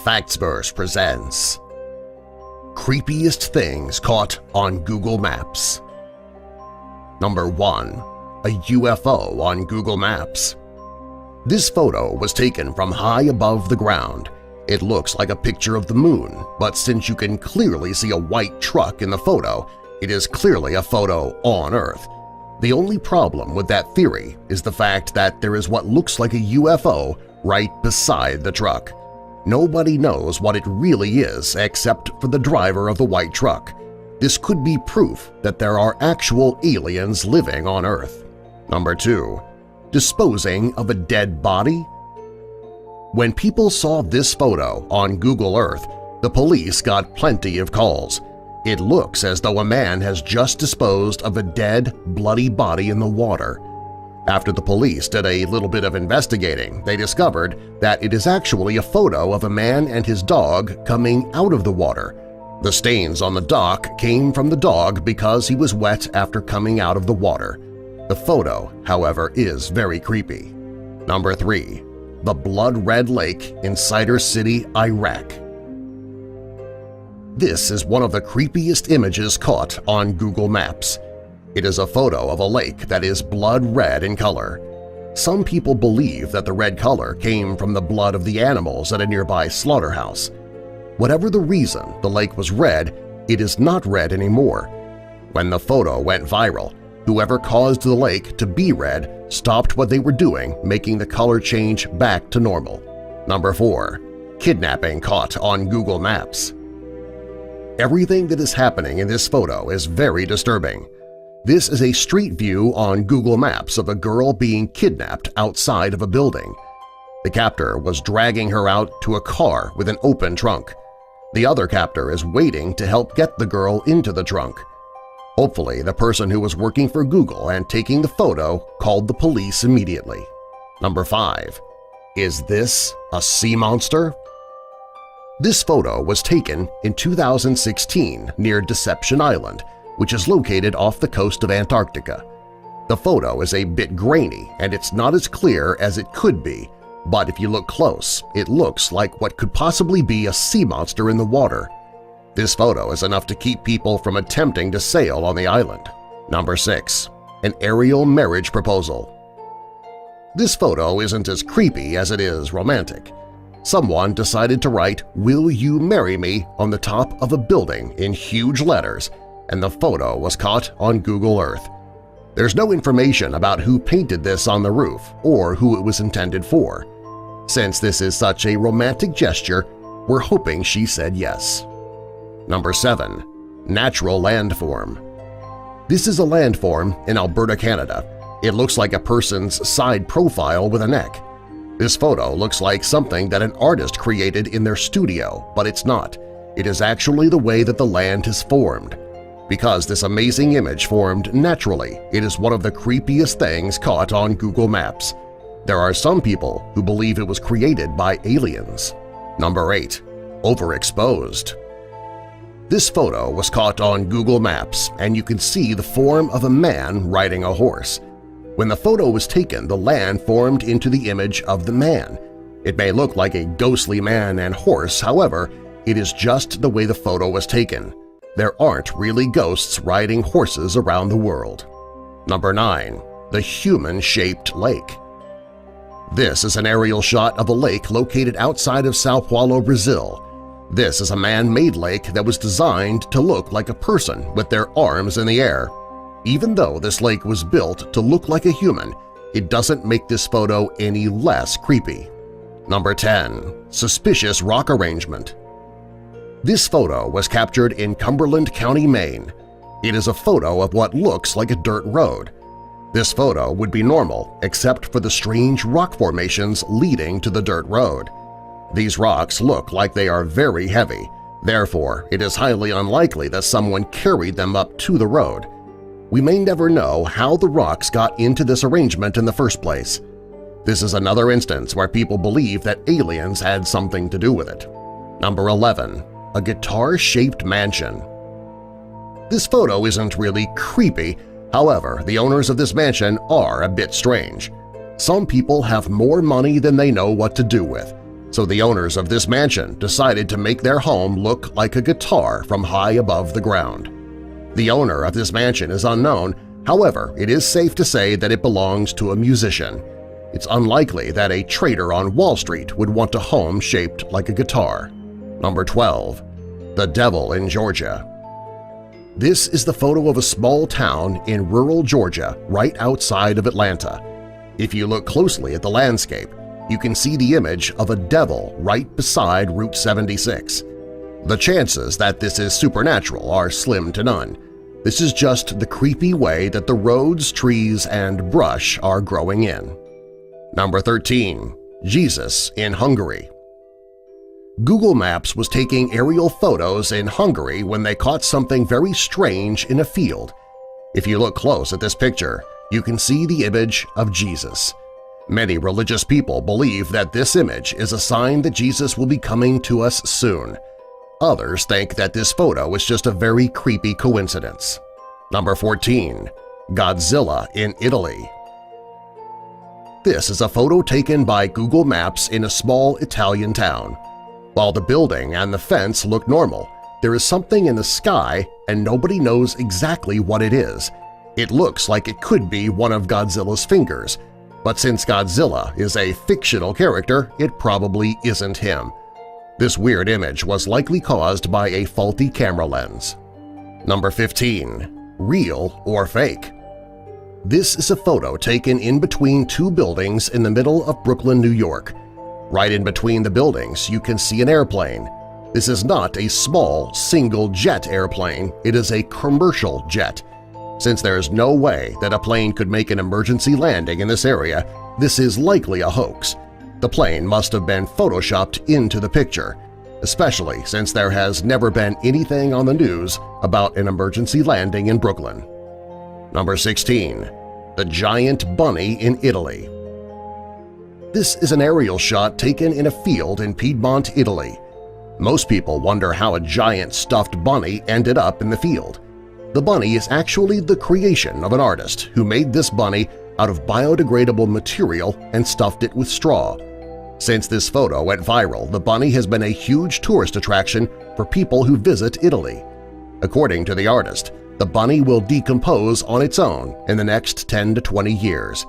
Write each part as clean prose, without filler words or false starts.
Factsverse presents Creepiest Things Caught on Google Maps. Number 1. A UFO on Google Maps. This photo was taken from high above the ground. It looks like a picture of the moon, but since you can clearly see a white truck in the photo, it is clearly a photo on Earth. The only problem with that theory is the fact that there is what looks like a UFO right beside the truck. Nobody knows what it really is except for the driver of the white truck. This could be proof that there are actual aliens living on Earth. Number 2. Disposing of a dead body? When people saw this photo on Google Earth, the police got plenty of calls. It looks as though a man has just disposed of a dead, bloody body in the water. After the police did a little bit of investigating, they discovered that it is actually a photo of a man and his dog coming out of the water. The stains on the dock came from the dog because he was wet after coming out of the water. The photo, however, is very creepy. Number 3. The Blood Red Lake in Cider City, Iraq. This is one of the creepiest images caught on Google Maps. It is a photo of a lake that is blood red in color. Some people believe that the red color came from the blood of the animals at a nearby slaughterhouse. Whatever the reason the lake was red, it is not red anymore. When the photo went viral, whoever caused the lake to be red stopped what they were doing, making the color change back to normal. Number 4. Kidnapping caught on Google Maps. Everything that is happening in this photo is very disturbing. This is a street view on Google Maps of a girl being kidnapped outside of a building. The captor was dragging her out to a car with an open trunk. The other captor is waiting to help get the girl into the trunk. Hopefully, the person who was working for Google and taking the photo called the police immediately. Number 5. Is this a sea monster? This photo was taken in 2016 near Deception Island, which is located off the coast of Antarctica. The photo is a bit grainy and it's not as clear as it could be, but if you look close, it looks like what could possibly be a sea monster in the water. This photo is enough to keep people from attempting to sail on the island. Number 6. An aerial marriage proposal. This photo isn't as creepy as it is romantic. Someone decided to write "Will you marry me" on the top of a building in huge letters, and the photo was caught on Google Earth. There's no information about who painted this on the roof or who it was intended for. Since this is such a romantic gesture, we're hoping she said yes. Number 7. Natural landform. This is a landform in Alberta, Canada. It looks like a person's side profile with a neck. This photo looks like something that an artist created in their studio, but it's not. It is actually the way that the land is formed. Because this amazing image formed naturally, it is one of the creepiest things caught on Google Maps. There are some people who believe it was created by aliens. Number 8. Overexposed. This photo was caught on Google Maps, and you can see the form of a man riding a horse. When the photo was taken, the land formed into the image of the man. It may look like a ghostly man and horse, however, it is just the way the photo was taken. There aren't really ghosts riding horses around the world. Number 9. The Human-Shaped Lake. This is an aerial shot of a lake located outside of São Paulo, Brazil. This is a man-made lake that was designed to look like a person with their arms in the air. Even though this lake was built to look like a human, it doesn't make this photo any less creepy. Number 10. Suspicious rock arrangement. This photo was captured in Cumberland County, Maine. It is a photo of what looks like a dirt road. This photo would be normal except for the strange rock formations leading to the dirt road. These rocks look like they are very heavy, therefore it is highly unlikely that someone carried them up to the road. We may never know how the rocks got into this arrangement in the first place. This is another instance where people believe that aliens had something to do with it. Number 11. A guitar-shaped mansion. This photo isn't really creepy, however, the owners of this mansion are a bit strange. Some people have more money than they know what to do with. So the owners of this mansion decided to make their home look like a guitar from high above the ground. The owner of this mansion is unknown, however, it is safe to say that it belongs to a musician. It's unlikely that a trader on Wall Street would want a home shaped like a guitar. Number 12. The Devil in Georgia. This is the photo of a small town in rural Georgia right outside of Atlanta. If you look closely at the landscape, you can see the image of a devil right beside Route 76. The chances that this is supernatural are slim to none. This is just the creepy way that the roads, trees, and brush are growing in. Number 13. Jesus in Hungary. Google Maps was taking aerial photos in Hungary when they caught something very strange in a field. If you look close at this picture, you can see the image of Jesus. Many religious people believe that this image is a sign that Jesus will be coming to us soon. Others think that this photo is just a very creepy coincidence. Number 14. Godzilla in Italy. This is a photo taken by Google Maps in a small Italian town. While the building and the fence look normal, there is something in the sky and nobody knows exactly what it is. It looks like it could be one of Godzilla's fingers, but since Godzilla is a fictional character, it probably isn't him. This weird image was likely caused by a faulty camera lens. Number 15. Real or fake? This is a photo taken in between two buildings in the middle of Brooklyn, New York. Right in between the buildings you can see an airplane. This is not a small, single-jet airplane, it is a commercial jet. Since there is no way that a plane could make an emergency landing in this area, this is likely a hoax. The plane must have been photoshopped into the picture, especially since there has never been anything on the news about an emergency landing in Brooklyn. Number 16. The Giant Bunny in Italy. This is an aerial shot taken in a field in Piedmont, Italy. Most people wonder how a giant stuffed bunny ended up in the field. The bunny is actually the creation of an artist who made this bunny out of biodegradable material and stuffed it with straw. Since this photo went viral, the bunny has been a huge tourist attraction for people who visit Italy. According to the artist, the bunny will decompose on its own in the next 10 to 20 years.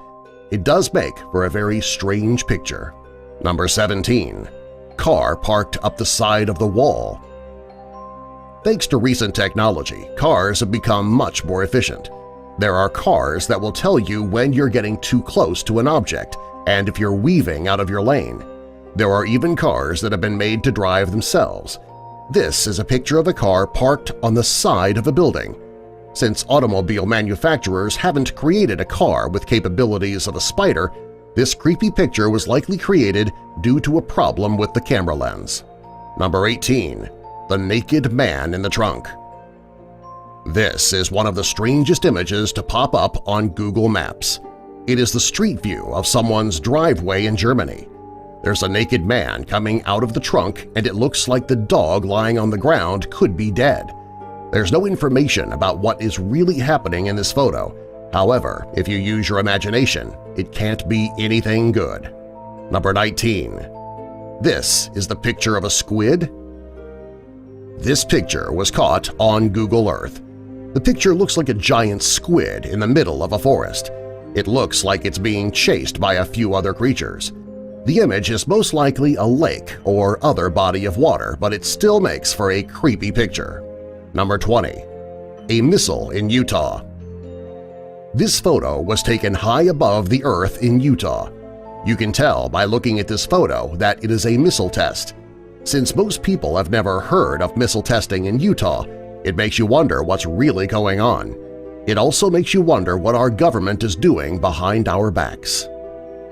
It does make for a very strange picture. Number 17. Car parked up the side of the wall. Thanks to recent technology, cars have become much more efficient. There are cars that will tell you when you're getting too close to an object and if you're weaving out of your lane. There are even cars that have been made to drive themselves. This is a picture of a car parked on the side of a building. Since automobile manufacturers haven't created a car with capabilities of a spider, this creepy picture was likely created due to a problem with the camera lens. Number 18. The Naked Man in the Trunk. This is one of the strangest images to pop up on Google Maps. It is the street view of someone's driveway in Germany. There's a naked man coming out of the trunk and it looks like the dog lying on the ground could be dead. There's no information about what is really happening in this photo. However, if you use your imagination, it can't be anything good. Number 19. This is the picture of a squid. This picture was caught on Google Earth. The picture looks like a giant squid in the middle of a forest. It looks like it's being chased by a few other creatures. The image is most likely a lake or other body of water, but it still makes for a creepy picture. Number 20. A missile in Utah. This photo was taken high above the Earth in Utah. You can tell by looking at this photo that it is a missile test. Since most people have never heard of missile testing in Utah, it makes you wonder what's really going on. It also makes you wonder what our government is doing behind our backs.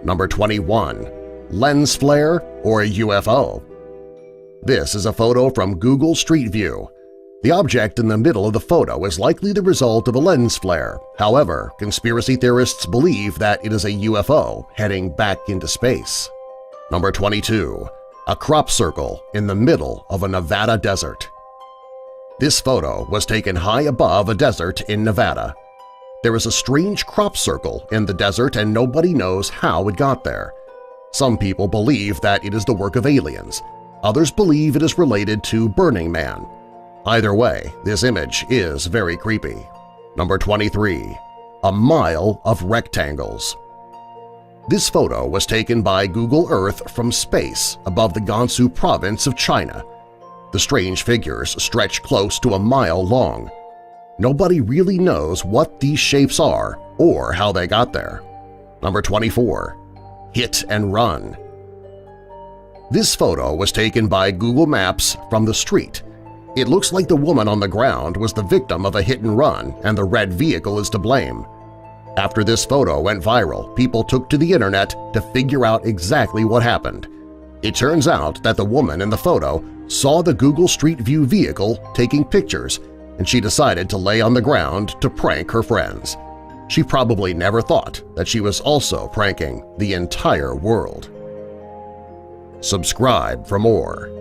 Number 21. Lens flare or a UFO? This is a photo from Google Street View. The object in the middle of the photo is likely the result of a lens flare. However, conspiracy theorists believe that it is a UFO heading back into space. Number 22. A crop circle in the middle of a Nevada desert. This photo was taken high above a desert in Nevada. There is a strange crop circle in the desert and nobody knows how it got there. Some people believe that it is the work of aliens. Others believe it is related to Burning Man. Either way, this image is very creepy. Number 23. A mile of rectangles. This photo was taken by Google Earth from space above the Gansu province of China. The strange figures stretch close to a mile long. Nobody really knows what these shapes are or how they got there. Number 24. Hit and Run. This photo was taken by Google Maps from the street. It looks like the woman on the ground was the victim of a hit-and-run and the red vehicle is to blame. After this photo went viral, people took to the internet to figure out exactly what happened. It turns out that the woman in the photo saw the Google Street View vehicle taking pictures, and she decided to lay on the ground to prank her friends. She probably never thought that she was also pranking the entire world. Subscribe for more.